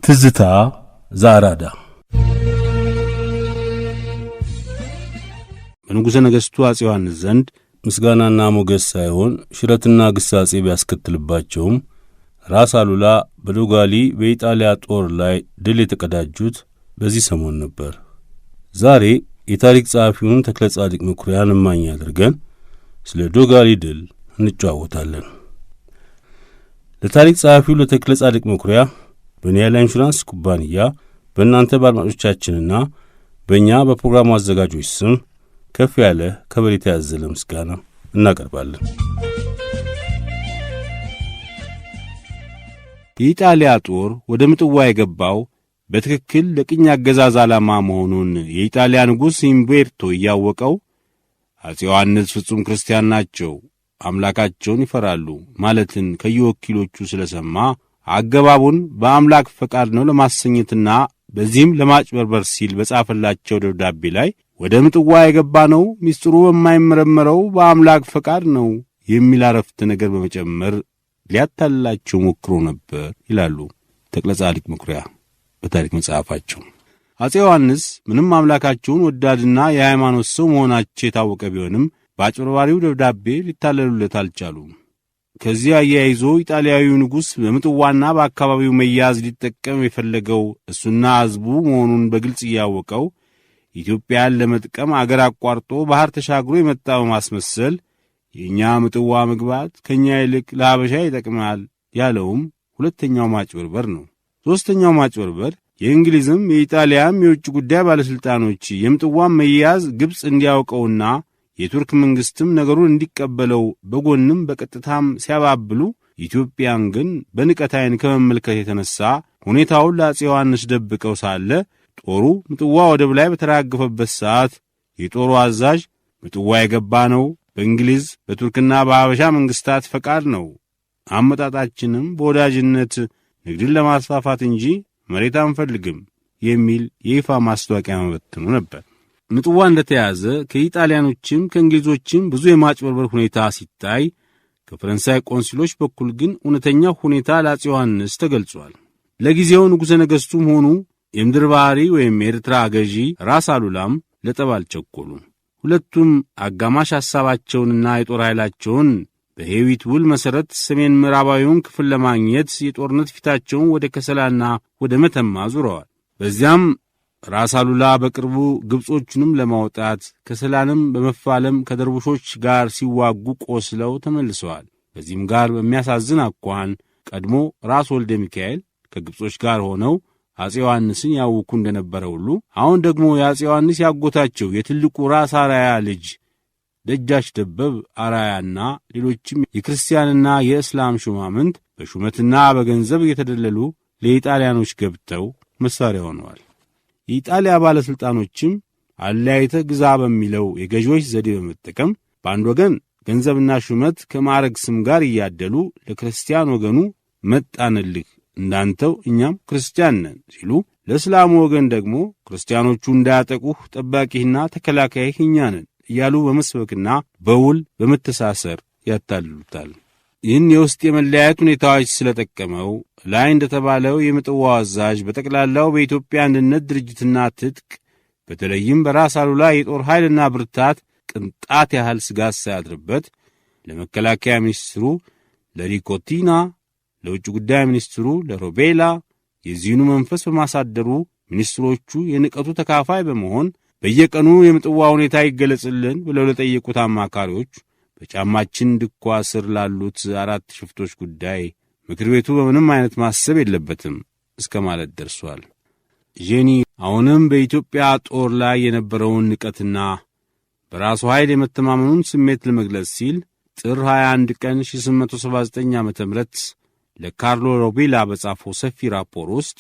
ትዝታ ዘአራዳ በንጉሠ ነገሥቱ አፄ ዮሐንስ ዘንድ ምስጋናና ሞገስ ሳይሆን ሽረትና ግሳጼ ቢያስከትልባቸውም ራስ አሉላ በዶጋሊ በኢጣሊያ ጦር ላይ ድል የተቀዳጁት በዚህ ሰሞን ነበር። ዛሬ የታሪክ ጸሐፊውን ተክለ ጻድቅ መኩሪያን እማኝ አድርገን ስለ ዶጋሊ ድል እንጨዋወታለን። ለታሪክ ጸሐፊው ለተክለ ጻድቅ መኩሪያ በኒያላ ኢንሹራንስ ኩባንያ በእናንተ በአድማጮቻችንና በእኛ በፕሮግራሙ አዘጋጆች ስም ከፍ ያለ ከበሬታ ያዘለ ምስጋና እናቀርባለን። የኢጣሊያ ጦር ወደ ምጽዋ የገባው በትክክል ለቅኝ አገዛዝ ዓላማ መሆኑን የኢጣሊያ ንጉሥ ኢምቤርቶ እያወቀው አፄ ዮሐንስ ፍጹም ክርስቲያን ናቸው፣ አምላካቸውን ይፈራሉ ማለትን ከየወኪሎቹ ስለሰማ አገባቡን በአምላክ ፈቃድ ነው ለማሰኘትና በዚህም ለማጭበርበር ሲል በጻፈላቸው ደብዳቤ ላይ ወደ ምጽዋ የገባ ነው ሚስጥሩ በማይመረመረው በአምላክ ፈቃድ ነው የሚል አረፍተ ነገር በመጨመር ሊያታልላቸው ሞክሮ ነበር ይላሉ ተክለ ጻድቅ መኩሪያ በታሪክ መጽሐፋቸው። አፄ ዮሐንስ ምንም አምላካቸውን ወዳድና የሃይማኖት ሰው መሆናቸው የታወቀ ቢሆንም በአጭበርባሪው ደብዳቤ ሊታለሉለት አልቻሉም። ከዚህ አያይዞ ኢጣሊያዊው ንጉሥ በምጽዋና በአካባቢው መያዝ ሊጠቀም የፈለገው እሱና ሕዝቡ መሆኑን በግልጽ እያወቀው ኢትዮጵያን ለመጥቀም አገር አቋርጦ ባህር ተሻግሮ የመጣ በማስመሰል የእኛ ምጽዋ መግባት ከእኛ ይልቅ ለሐበሻ ይጠቅማል ያለውም ሁለተኛው ማጭበርበር ነው። ሦስተኛው ማጭበርበር የእንግሊዝም የኢጣሊያም የውጭ ጉዳይ ባለሥልጣኖች የምጽዋን መያዝ ግብፅ እንዲያውቀውና የቱርክ መንግሥትም ነገሩን እንዲቀበለው በጎንም በቀጥታም ሲያባብሉ ኢትዮጵያን ግን በንቀት ዓይን ከመመልከት የተነሣ ሁኔታውን ለአፄ ዮሐንስ ደብቀው ሳለ ጦሩ ምጽዋ ወደብ ላይ በተራገፈበት ሰዓት የጦሩ አዛዥ ምጽዋ የገባ ነው በእንግሊዝ በቱርክና በሐበሻ መንግሥታት ፈቃድ ነው፣ አመጣጣችንም በወዳጅነት ንግድን ለማስፋፋት እንጂ መሬት አንፈልግም የሚል የይፋ ማስታወቂያ መበተኑ ነበር። ምጽዋ እንደተያዘ ከኢጣሊያኖችም ከእንግሊዞችም ብዙ የማጭበርበር ሁኔታ ሲታይ፣ ከፈረንሳይ ቆንሲሎች በኩል ግን እውነተኛው ሁኔታ ለአፄ ዮሐንስ ተገልጿል። ለጊዜው ንጉሠ ነገሥቱም ሆኑ የምድር ባሕሪ ወይም የኤርትራ ገዢ ራስ አሉላም ለጠብ አልቸኰሉም። ሁለቱም አጋማሽ ሐሳባቸውንና የጦር ኃይላቸውን በሄዊት ውል መሠረት ሰሜን ምዕራባዊውን ክፍል ለማግኘት የጦርነት ፊታቸውን ወደ ከሰላና ወደ መተማ ዙረዋል። በዚያም ራስ አሉላ በቅርቡ ግብጾቹንም ለማውጣት ከሰላንም በመፋለም ከደርቡሾች ጋር ሲዋጉ ቆስለው ተመልሰዋል። በዚህም ጋር በሚያሳዝን አኳኋን ቀድሞ ራስ ወልደ ሚካኤል ከግብጾች ጋር ሆነው አፄ ዮሐንስን ያውኩ እንደነበረ ሁሉ አሁን ደግሞ የአፄ ዮሐንስ ያጎታቸው የትልቁ ራስ አራያ ልጅ ደጃች ደበብ አራያና ሌሎችም የክርስቲያንና የእስላም ሹማምንት በሹመትና በገንዘብ እየተደለሉ ለኢጣሊያኖች ገብተው መሣሪያ ሆነዋል። የኢጣሊያ ባለሥልጣኖችም አለያይተ ግዛ በሚለው የገዢዎች ዘዴ በመጠቀም በአንድ ወገን ገንዘብና ሹመት ከማዕረግ ስም ጋር እያደሉ ለክርስቲያን ወገኑ መጣንልህ እንዳንተው እኛም ክርስቲያን ነን ሲሉ፣ ለእስላሙ ወገን ደግሞ ክርስቲያኖቹ እንዳያጠቁህ ጠባቂህና ተከላካይህ እኛ ነን እያሉ በመስበክና በውል በመተሳሰር ያታልሉታል። ይህን የውስጥ የመለያየት ሁኔታዎች ስለጠቀመው ላይ እንደተባለው የምጽዋ አዛዥ በጠቅላላው በኢትዮጵያ አንድነት ድርጅትና ትጥቅ በተለይም በራስ አሉላ የጦር ኃይልና ብርታት ቅንጣት ያህል ስጋት ሳያድርበት ለመከላከያ ሚኒስትሩ ለሪኮቲና፣ ለውጭ ጉዳይ ሚኒስትሩ ለሮቤላ የዚህኑ መንፈስ በማሳደሩ ሚኒስትሮቹ የንቀቱ ተካፋይ በመሆን በየቀኑ የምጽዋ ሁኔታ ይገለጽልን ብለው ለጠየቁት አማካሪዎች በጫማችን ድኳ ስር ላሉት 4 ሽፍቶች ጉዳይ ምክር ቤቱ በምንም አይነት ማሰብ የለበትም እስከ ማለት ደርሷል። ጄኒ አሁንም በኢትዮጵያ ጦር ላይ የነበረውን ንቀትና በራሱ ኃይል የመተማመኑን ስሜት ለመግለጽ ሲል ጥር 21 ቀን 1879 ዓ.ም ለካርሎ ሮቤላ በጻፈው ሰፊ ራፖር ውስጥ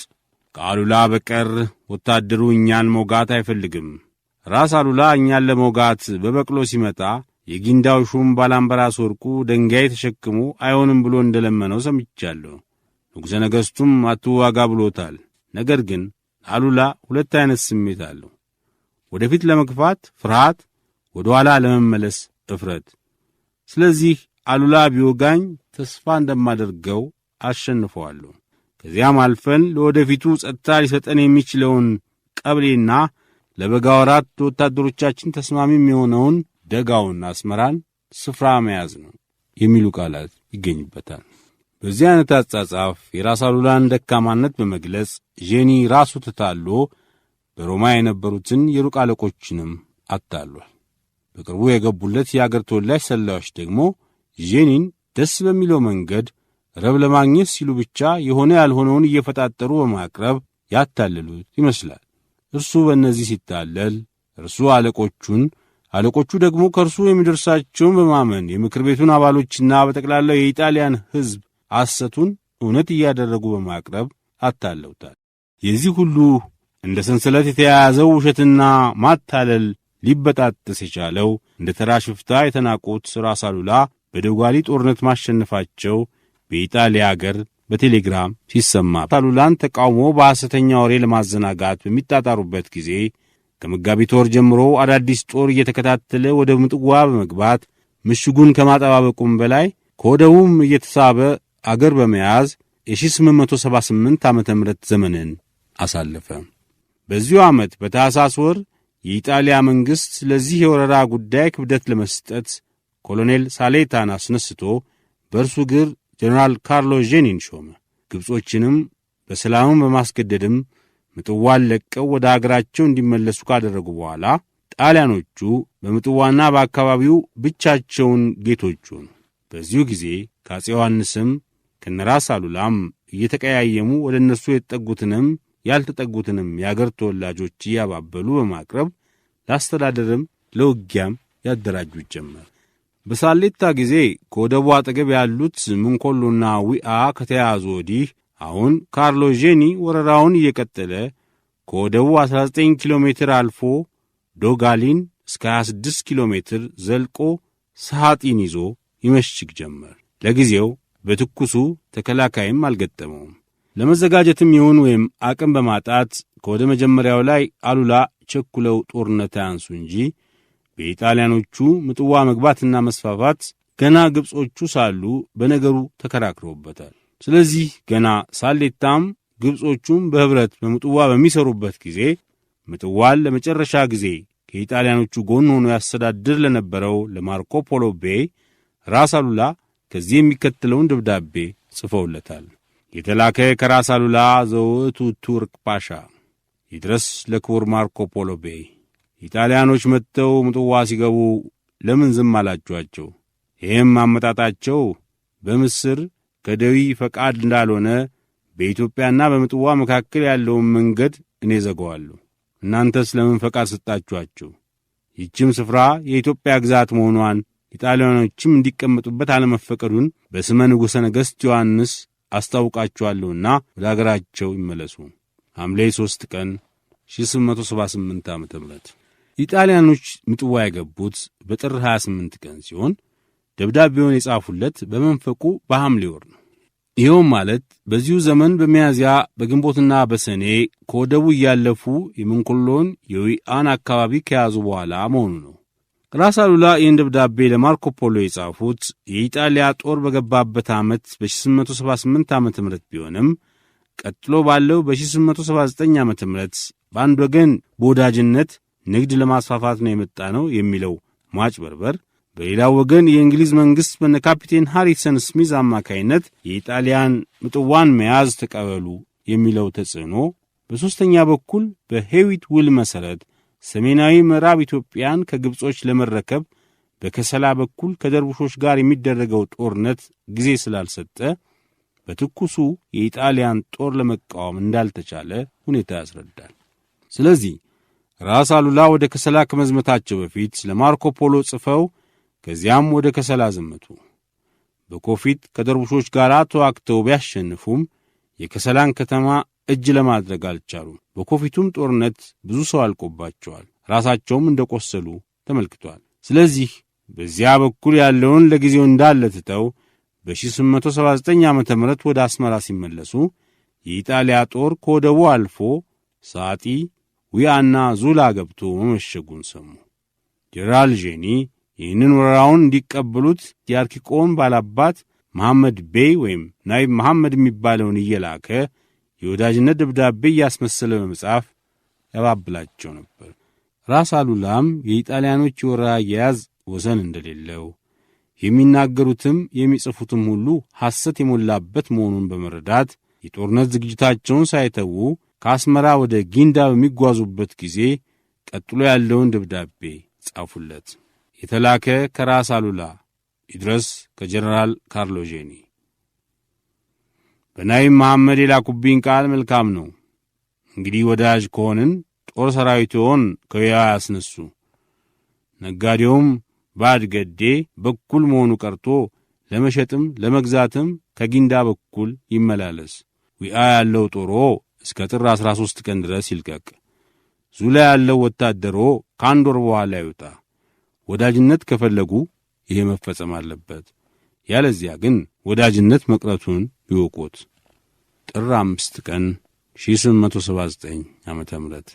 ከአሉላ በቀር ወታደሩ እኛን መውጋት አይፈልግም። ራስ አሉላ እኛን ለመውጋት በበቅሎ ሲመጣ የጊንዳው ሹም ባላምበራስ ወርቁ ደንጋይ ተሸክሞ አይሆንም ብሎ እንደለመነው ሰምቻለሁ። ንጉሠ ነገሥቱም አትዋጋ ብሎታል። ነገር ግን አሉላ ሁለት አይነት ስሜት አለው። ወደፊት ለመግፋት ፍርሃት፣ ወደ ኋላ ለመመለስ እፍረት። ስለዚህ አሉላ ቢወጋኝ ተስፋ እንደማደርገው አሸንፈዋለሁ። ከዚያም አልፈን ለወደፊቱ ጸጥታ ሊሰጠን የሚችለውን ቀብሌና ለበጋ ወራት ወታደሮቻችን ተስማሚ የሚሆነውን ደጋውን አስመራን ስፍራ መያዝ ነው የሚሉ ቃላት ይገኝበታል። በዚህ አይነት አጻጻፍ የራስ አሉላን ደካማነት በመግለጽ ጄኒ ራሱ ተታሎ በሮማ የነበሩትን የሩቅ አለቆችንም አታሏል። በቅርቡ የገቡለት የአገር ተወላጅ ሰላዮች ደግሞ ጄኒን ደስ በሚለው መንገድ ረብ ለማግኘት ሲሉ ብቻ የሆነ ያልሆነውን እየፈጣጠሩ በማቅረብ ያታለሉት ይመስላል። እርሱ በእነዚህ ሲታለል እርሱ አለቆቹ ደግሞ ከእርሱ የሚደርሳቸውን በማመን የምክር ቤቱን አባሎችና በጠቅላላው የኢጣሊያን ሕዝብ ሐሰቱን እውነት እያደረጉ በማቅረብ አታለውታል። የዚህ ሁሉ እንደ ሰንሰለት የተያያዘው ውሸትና ማታለል ሊበጣጠስ የቻለው እንደ ተራ ሽፍታ የተናቁት ራስ አሉላ በዶጋሊ ጦርነት ማሸነፋቸው በኢጣሊያ አገር በቴሌግራም ሲሰማ አሉላን ተቃውሞ በሐሰተኛ ወሬ ለማዘናጋት በሚጣጣሩበት ጊዜ ከመጋቢት ወር ጀምሮ አዳዲስ ጦር እየተከታተለ ወደ ምጽዋ በመግባት ምሽጉን ከማጠባበቁም በላይ ከወደቡም እየተሳበ አገር በመያዝ የ1878 ዓመተ ምህረት ዘመንን አሳለፈ። በዚሁ ዓመት በታኅሳስ ወር የኢጣሊያ መንግሥት ለዚህ የወረራ ጉዳይ ክብደት ለመስጠት ኮሎኔል ሳሌታን አስነስቶ በእርሱ እግር ጀነራል ካርሎ ጄኒን ሾመ። ግብጾችንም በሰላም በማስገደድም ምጽዋን ለቀው ወደ አገራቸው እንዲመለሱ ካደረጉ በኋላ ጣሊያኖቹ በምጽዋና በአካባቢው ብቻቸውን ጌቶች ሆኑ። በዚሁ ጊዜ ከአፄ ዮሐንስም ከነራስ አሉላም እየተቀያየሙ ወደ እነሱ የተጠጉትንም ያልተጠጉትንም የአገር ተወላጆች እያባበሉ በማቅረብ ለአስተዳደርም ለውጊያም ያደራጁት ጀመር። በሳሌታ ጊዜ ከወደቡ አጠገብ ያሉት ምንኮሎና ዊአ ከተያዙ ወዲህ አሁን ካርሎ ጄኒ ወረራውን እየቀጠለ ከወደቡ 19 ኪሎ ሜትር አልፎ ዶጋሊን እስከ 26 ኪሎ ሜትር ዘልቆ ሰዓጢን ይዞ ይመሽግ ጀመር። ለጊዜው በትኩሱ ተከላካይም አልገጠመውም። ለመዘጋጀትም ይሁን ወይም አቅም በማጣት ከወደ መጀመሪያው ላይ አሉላ ቸኩለው ጦርነት ያንሱ እንጂ በኢጣሊያኖቹ ምጽዋ መግባትና መስፋፋት ገና ግብጾቹ ሳሉ በነገሩ ተከራክረውበታል። ስለዚህ ገና ሳሌታም ግብጾቹም በኅብረት በምጽዋ በሚሰሩበት ጊዜ ምጽዋን ለመጨረሻ ጊዜ ከኢጣሊያኖቹ ጎን ሆኖ ያስተዳድር ለነበረው ለማርኮ ፖሎ ቤይ ራስ አሉላ ከዚህ የሚከተለውን ደብዳቤ ጽፈውለታል። የተላከ ከራስ አሉላ ዘውእቱ ቱርክ ፓሻ ይድረስ ለክቡር ማርኮ ፖሎ ቤይ። ኢጣሊያኖች መጥተው ምጽዋ ሲገቡ ለምን ዝም አላችኋቸው? ይህም አመጣጣቸው በምስር ከደዊ ፈቃድ እንዳልሆነ በኢትዮጵያና በምጽዋ መካከል ያለውን መንገድ እኔ ዘገዋለሁ። እናንተስ ለምን ፈቃድ ሰጣችኋቸው? ይህችም ስፍራ የኢትዮጵያ ግዛት መሆኗን ኢጣሊያኖችም እንዲቀመጡበት አለመፈቀዱን በስመ ንጉሠ ነገሥት ዮሐንስ አስታውቃችኋለሁና ወደ አገራቸው ይመለሱ። ሐምሌ 3 ቀን 1878 ዓ.ም። ኢጣሊያኖች ምጽዋ የገቡት በጥር 28 ቀን ሲሆን ደብዳቤውን የጻፉለት በመንፈቁ በሐምሌ ወር ነው። ይኸውም ማለት በዚሁ ዘመን በሚያዝያ በግንቦትና በሰኔ ከወደቡ እያለፉ የምንኮሎን የዊአን አካባቢ ከያዙ በኋላ መሆኑ ነው። ራስ አሉላ ይህን ደብዳቤ ለማርኮ ፖሎ የጻፉት የኢጣሊያ ጦር በገባበት ዓመት በ1878 ዓ.ም ቢሆንም ቀጥሎ ባለው በ1879 ዓ.ም በአንድ ወገን በወዳጅነት ንግድ ለማስፋፋት ነው የመጣ ነው የሚለው ማጭበርበር፣ በሌላው ወገን የእንግሊዝ መንግሥት በነ ካፒቴን ሃሪሰን ስሚዝ አማካይነት የኢጣሊያን ምጽዋን መያዝ ተቀበሉ የሚለው ተጽዕኖ፣ በሦስተኛ በኩል በሄዊት ውል መሠረት ሰሜናዊ ምዕራብ ኢትዮጵያን ከግብጾች ለመረከብ በከሰላ በኩል ከደርቡሾች ጋር የሚደረገው ጦርነት ጊዜ ስላልሰጠ በትኩሱ የኢጣሊያን ጦር ለመቃወም እንዳልተቻለ ሁኔታ ያስረዳል። ስለዚህ ራስ አሉላ ወደ ከሰላ ከመዝመታቸው በፊት ለማርኮ ፖሎ ጽፈው ከዚያም ወደ ከሰላ ዘመቱ። በኮፊት ከደርቡሾች ጋር ተዋግተው ቢያሸንፉም የከሰላን ከተማ እጅ ለማድረግ አልቻሉም። በኮፊቱም ጦርነት ብዙ ሰው አልቆባቸዋል፣ ራሳቸውም እንደቆሰሉ ተመልክቷል። ስለዚህ በዚያ በኩል ያለውን ለጊዜው እንዳለ ትተው በ1879 ዓ.ም ወደ አስመራ ሲመለሱ የኢጣሊያ ጦር ከወደቡ አልፎ ሳጢ፣ ዊያና ዙላ ገብቶ መመሸጉን ሰሙ። ጀነራል ጄኒ ይህንን ወረራውን እንዲቀበሉት የአርኪቆን ባላባት መሐመድ ቤይ ወይም ናይብ መሐመድ የሚባለውን እየላከ የወዳጅነት ደብዳቤ እያስመሰለ በመጻፍ ያባብላቸው ነበር። ራስ አሉላም የኢጣሊያኖች የወረራ አያያዝ ወሰን እንደሌለው የሚናገሩትም የሚጽፉትም ሁሉ ሐሰት የሞላበት መሆኑን በመረዳት የጦርነት ዝግጅታቸውን ሳይተዉ ከአስመራ ወደ ጊንዳ በሚጓዙበት ጊዜ ቀጥሎ ያለውን ደብዳቤ ጻፉለት። የተላከ ከራስ አሉላ ይድረስ ከጀነራል ካርሎ ጄኒ። በናይብ መሐመድ የላኩብኝ ቃል መልካም ነው። እንግዲህ ወዳጅ ከሆንን ጦር ሰራዊትዎን ከወያ ያስነሱ። ነጋዴውም ባድገዴ በኩል መሆኑ ቀርቶ ለመሸጥም ለመግዛትም ከጊንዳ በኩል ይመላለስ። ዊአ ያለው ጦሮ እስከ ጥር 13 ቀን ድረስ ይልቀቅ። ዙላ ያለው ወታደሮ ከአንድ ወር በኋላ ይውጣ። ወዳጅነት ከፈለጉ ይሄ መፈጸም አለበት። ያለዚያ ግን ወዳጅነት መቅረቱን ይወቁት። ጥር 5 ቀን 1879 ዓመተ ምህረት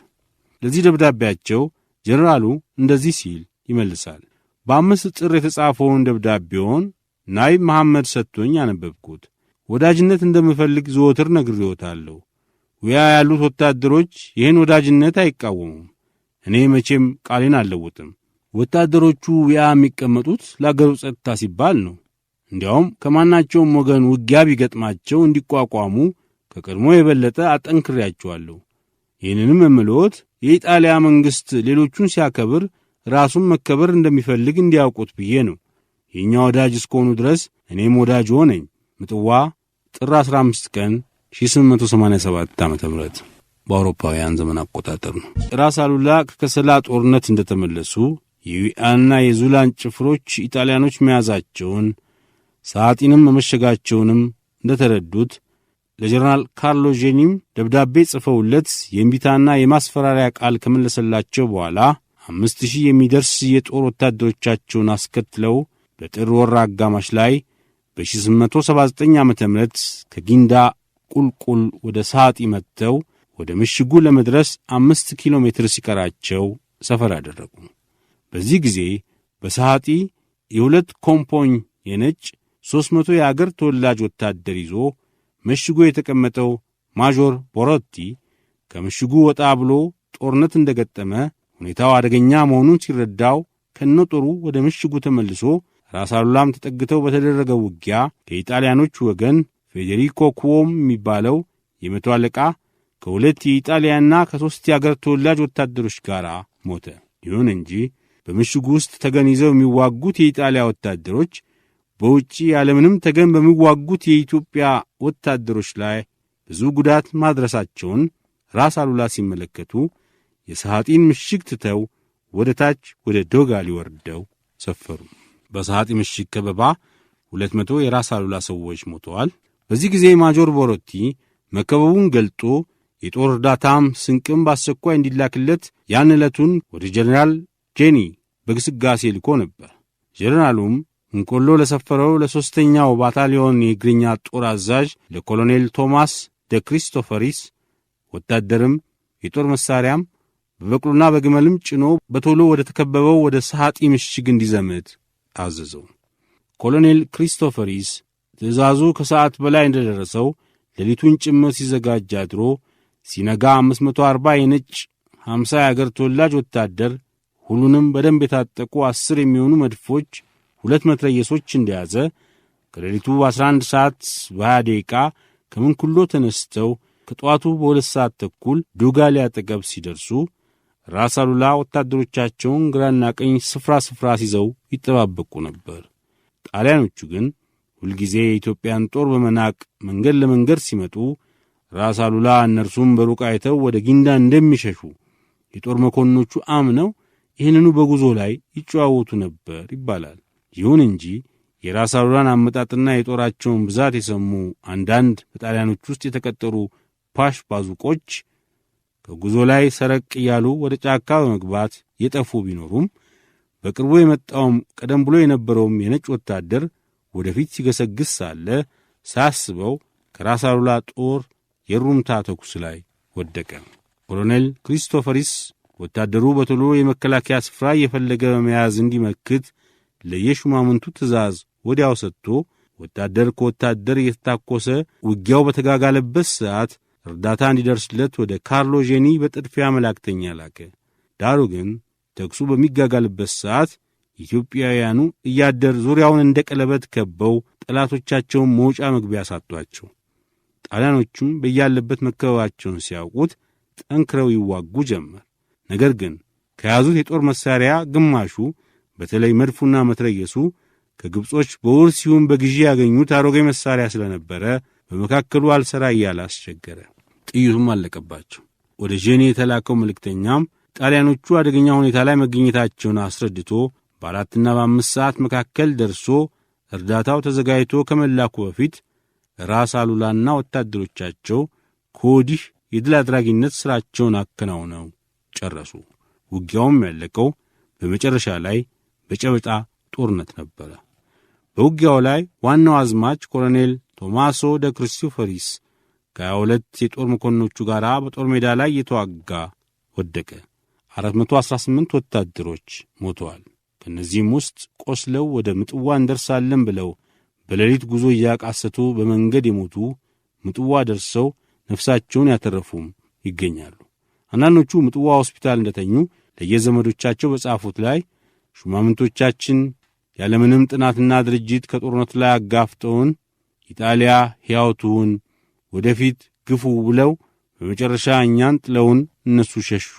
ለዚህ ደብዳቤያቸው ጀነራሉ እንደዚህ ሲል ይመልሳል። በ5 ጥር የተጻፈውን ደብዳቤውን ናይብ መሐመድ ሰጥቶኝ አነበብኩት። ወዳጅነት እንደምፈልግ ዘወትር ነግሬዎታለሁ። ዊያ ያሉት ወታደሮች ይህን ወዳጅነት አይቃወሙም። እኔ መቼም ቃሌን አልለውጥም። ወታደሮቹ ዊያ የሚቀመጡት ለአገሩ ጸጥታ ሲባል ነው። እንዲያውም ከማናቸውም ወገን ውጊያ ቢገጥማቸው እንዲቋቋሙ ከቀድሞ የበለጠ አጠንክሬያቸዋለሁ። ይህንንም የምልዎት የኢጣሊያ መንግሥት ሌሎቹን ሲያከብር ራሱን መከበር እንደሚፈልግ እንዲያውቁት ብዬ ነው። የእኛ ወዳጅ እስከሆኑ ድረስ እኔም ወዳጅ ሆነኝ። ምጽዋ ጥር 15 ቀን 1887 ዓ.ም በአውሮፓውያን ዘመን አቆጣጠር ነው። ራስ አሉላ ከከሰላ ጦርነት እንደተመለሱ የዊአና የዙላን ጭፍሮች ኢጣሊያኖች መያዛቸውን ሰዓጢንም መመሸጋቸውንም እንደተረዱት ለጀነራል ካርሎ ጄኒም ደብዳቤ ጽፈውለት የእምቢታና የማስፈራሪያ ቃል ከመለሰላቸው በኋላ 5000 የሚደርስ የጦር ወታደሮቻቸውን አስከትለው በጥር ወር አጋማሽ ላይ በ1879 ዓመተ ምህረት ከጊንዳ ቁልቁል ወደ ሰዓጢ መጥተው ወደ ምሽጉ ለመድረስ 5 ኪሎ ሜትር ሲቀራቸው ሰፈር አደረጉ። በዚህ ጊዜ በሰዓጢ የሁለት ኮምፖኝ የነጭ 300 የአገር ተወላጅ ወታደር ይዞ ምሽጉ የተቀመጠው ማጆር ቦሮቲ ከምሽጉ ወጣ ብሎ ጦርነት እንደገጠመ ሁኔታው አደገኛ መሆኑን ሲረዳው ከነጦሩ ወደ ምሽጉ ተመልሶ ራስ አሉላም ተጠግተው በተደረገው ውጊያ ከኢጣሊያኖች ወገን ፌዴሪኮ ኩዎም የሚባለው የመቶ አለቃ ከሁለት የኢጣሊያና ከ3 የአገር ተወላጅ ወታደሮች ጋር ሞተ። ይሁን እንጂ በምሽጉ ውስጥ ተገን ይዘው የሚዋጉት የኢጣሊያ ወታደሮች በውጪ ያለምንም ተገን በሚዋጉት የኢትዮጵያ ወታደሮች ላይ ብዙ ጉዳት ማድረሳቸውን ራስ አሉላ ሲመለከቱ የሰዓጢን ምሽግ ትተው ወደ ታች ወደ ዶጋሊ ወርደው ሰፈሩ። በሰዓጢ ምሽግ ከበባ 200 የራስ አሉላ ሰዎች ሞተዋል። በዚህ ጊዜ ማጆር ቦሮቲ መከበቡን ገልጦ የጦር እርዳታም ስንቅም በአስቸኳይ እንዲላክለት ያን ዕለቱን ወደ ጀነራል ጄኒ በግስጋሴ ልኮ ነበር። ጀነራሉም እንቆሎ ለሰፈረው ለ3ኛው ባታሊዮን የእግረኛ ጦር አዛዥ ለኮሎኔል ቶማስ ደ ክሪስቶፈሪስ ወታደርም የጦር መሳሪያም በበቅሎና በግመልም ጭኖ በቶሎ ወደ ተከበበው ወደ ሰዓጢ ምሽግ እንዲዘምት አዘዘው። ኮሎኔል ክሪስቶፈሪስ ትእዛዙ ከሰዓት በላይ እንደደረሰው ሌሊቱን ጭምር ሲዘጋጅ አድሮ ሲነጋ 540 የነጭ 50 የአገር ተወላጅ ወታደር ሁሉንም በደንብ የታጠቁ 10 የሚሆኑ መድፎች 2 መትረየሶች እንደያዘ ከሌሊቱ 11 ሰዓት በ20 ደቂቃ ከምንኩሎ ተነስተው ከጠዋቱ በ2 ሰዓት ተኩል ዶጋሊ አጠገብ ሲደርሱ ራስ አሉላ ወታደሮቻቸውን ግራና ቀኝ ስፍራ ስፍራ ሲዘው ይጠባበቁ ነበር። ጣሊያኖቹ ግን ሁልጊዜ የኢትዮጵያን ጦር በመናቅ መንገድ ለመንገድ ሲመጡ ራስ አሉላ እነርሱም በሩቅ አይተው ወደ ጊንዳ እንደሚሸሹ የጦር መኮንኖቹ አምነው ይህንኑ በጉዞ ላይ ይጨዋወቱ ነበር ይባላል። ይሁን እንጂ የራስ አሉላን አመጣጥና የጦራቸውን ብዛት የሰሙ አንዳንድ በጣሊያኖች ውስጥ የተቀጠሩ ፓሽ ባዙቆች ከጉዞ ላይ ሰረቅ እያሉ ወደ ጫካ በመግባት የጠፉ ቢኖሩም በቅርቡ የመጣውም ቀደም ብሎ የነበረውም የነጭ ወታደር ወደፊት ሲገሰግስ ሳለ ሳያስበው ከራስ አሉላ ጦር የሩምታ ተኩስ ላይ ወደቀ። ኮሎኔል ክሪስቶፈሪስ ወታደሩ በቶሎ የመከላከያ ስፍራ እየፈለገ በመያዝ እንዲመክት ለየሹማምንቱ ትእዛዝ ወዲያው ሰጥቶ ወታደር ከወታደር እየተታኮሰ ውጊያው በተጋጋለበት ሰዓት እርዳታ እንዲደርስለት ወደ ካርሎጄኒ በጥድፊያ መላእክተኛ ላከ። ዳሩ ግን ተኩሱ በሚጋጋልበት ሰዓት ኢትዮጵያውያኑ እያደር ዙሪያውን እንደ ቀለበት ከበው ጠላቶቻቸውን መውጫ መግቢያ ሳጧቸው። ጣሊያኖቹም በያለበት መከበባቸውን ሲያውቁት ጠንክረው ይዋጉ ጀመር። ነገር ግን ከያዙት የጦር መሳሪያ ግማሹ በተለይ መድፉና መትረየሱ ከግብጾች በውርስ ይሁን በግዢ ያገኙት አሮጌ መሳሪያ ስለነበረ በመካከሉ አልሰራ እያለ አስቸገረ። ጥይቱም አለቀባቸው። ወደ ጄኔ የተላከው መልእክተኛም ጣሊያኖቹ አደገኛ ሁኔታ ላይ መገኘታቸውን አስረድቶ በ4ና በ5 ሰዓት መካከል ደርሶ እርዳታው ተዘጋጅቶ ከመላኩ በፊት ራስ አሉላና ወታደሮቻቸው ከወዲህ የድል አድራጊነት ሥራቸውን አከናውነው ጨረሱ። ውጊያውም ያለቀው በመጨረሻ ላይ በጨበጣ ጦርነት ነበረ። በውጊያው ላይ ዋናው አዝማች ኮሎኔል ቶማሶ ደ ክርስቶፈሪስ ከ22 የጦር መኮንኖቹ ጋር በጦር ሜዳ ላይ የተዋጋ ወደቀ። 418 ወታደሮች ሞተዋል። ከእነዚህም ውስጥ ቆስለው ወደ ምጥዋ እንደርሳለን ብለው በሌሊት ጉዞ እያቃሰቱ በመንገድ የሞቱ ምጥዋ ደርሰው ነፍሳቸውን ያተረፉም ይገኛሉ። አንዳንዶቹ ምጥዋ ሆስፒታል እንደተኙ ለየዘመዶቻቸው በጻፉት ላይ ሹማምንቶቻችን ያለምንም ጥናትና ድርጅት ከጦርነት ላይ አጋፍጠውን ኢጣሊያ ሕያው ትሁን፣ ወደፊት ግፉ ብለው በመጨረሻ እኛን ጥለውን እነሱ ሸሹ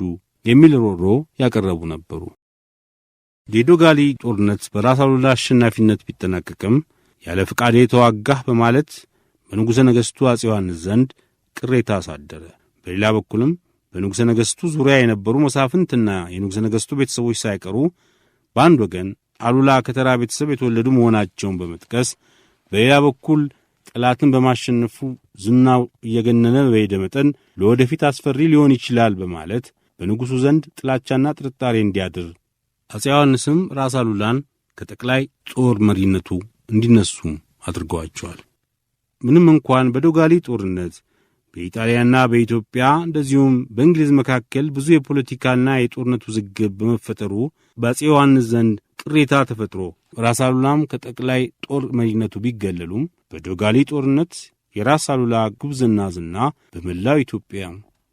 የሚል ሮሮ ያቀረቡ ነበሩ። የዶጋሊ ጦርነት በራስ አሉላ አሸናፊነት ቢጠናቀቅም ያለ ፍቃዴ ተዋጋህ በማለት በንጉሠ ነገሥቱ አፄ ዮሐንስ ዘንድ ቅሬታ አሳደረ። በሌላ በኩልም በንጉሠ ነገሥቱ ዙሪያ የነበሩ መሳፍንትና የንጉሠ ነገሥቱ ቤተሰቦች ሳይቀሩ በአንድ ወገን አሉላ ከተራ ቤተሰብ የተወለዱ መሆናቸውን በመጥቀስ በሌላ በኩል ጠላትን በማሸነፉ ዝናው እየገነነ በሄደ መጠን ለወደፊት አስፈሪ ሊሆን ይችላል በማለት በንጉሡ ዘንድ ጥላቻና ጥርጣሬ እንዲያድር አፄ ዮሐንስም ራስ አሉላን ከጠቅላይ ጦር መሪነቱ እንዲነሱም አድርገዋቸዋል። ምንም እንኳን በዶጋሊ ጦርነት በኢጣሊያና በኢትዮጵያ እንደዚሁም በእንግሊዝ መካከል ብዙ የፖለቲካና የጦርነት ውዝግብ በመፈጠሩ በአፄ ዮሐንስ ዘንድ ቅሬታ ተፈጥሮ ራስ አሉላም ከጠቅላይ ጦር መሪነቱ ቢገለሉም በዶጋሊ ጦርነት የራስ አሉላ ጉብዝና ዝና በመላው ኢትዮጵያ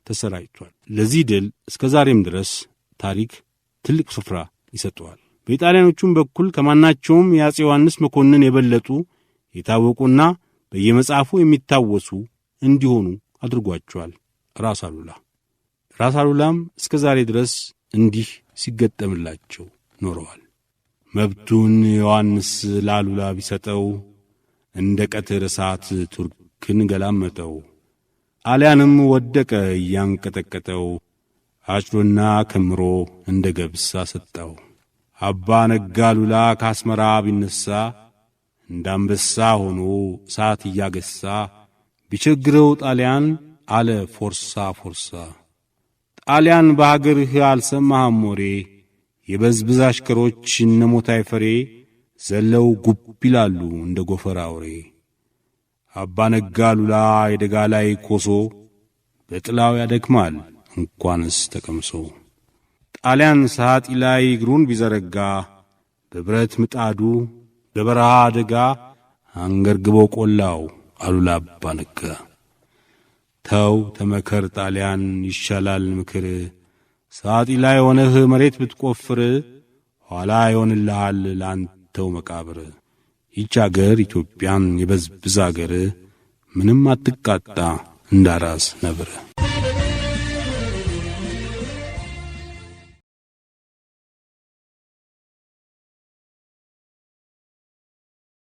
ተሰራጭቷል። ለዚህ ድል እስከ ዛሬም ድረስ ታሪክ ትልቅ ስፍራ ይሰጠዋል። በኢጣሊያኖቹም በኩል ከማናቸውም የአፄ ዮሐንስ መኮንን የበለጡ የታወቁና በየመጽሐፉ የሚታወሱ እንዲሆኑ አድርጓቸዋል። ራስ አሉላ ራስ አሉላም እስከ ዛሬ ድረስ እንዲህ ሲገጠምላቸው ኖረዋል። መብቱን ዮሐንስ ለአሉላ ቢሰጠው እንደ ቀትር እሳት ቱርክን ገላመጠው፣ ጣሊያንም ወደቀ እያንቀጠቀጠው፣ አጭዶና ከምሮ እንደ ገብስ አሰጣው። አባ ነጋ አሉላ ከአስመራ ቢነሣ እንዳንበሳ ሆኖ እሳት እያገሳ ቢቸግረው ጣሊያን አለ ፎርሳ ፎርሳ። ጣሊያን በሀገርህ አልሰማህም ወሬ፣ የበዝብዝ አሽከሮች እነ ሞታይ ፈሬ ዘለው ጉብ ይላሉ እንደ ጎፈር አውሬ። አባ ነጋ አሉላ የደጋ ላይ ኮሶ በጥላው ያደክማል እንኳንስ ተቀምሶ። ጣሊያን ሰዓጢ ላይ እግሩን ቢዘረጋ በብረት ምጣዱ በበረሃ አደጋ አንገርግቦ ቆላው አሉላ አባ ነጋ። ተው ተመከር ጣሊያን ይሻላል ምክር፣ ሰዓጢ ላይ ሆነህ መሬት ብትቆፍር ኋላ ይሆንልሃል ላንተው መቃብር። ይህች አገር ኢትዮጵያን የበዝብዝ አገር ምንም አትቃጣ እንዳራስ ነብር።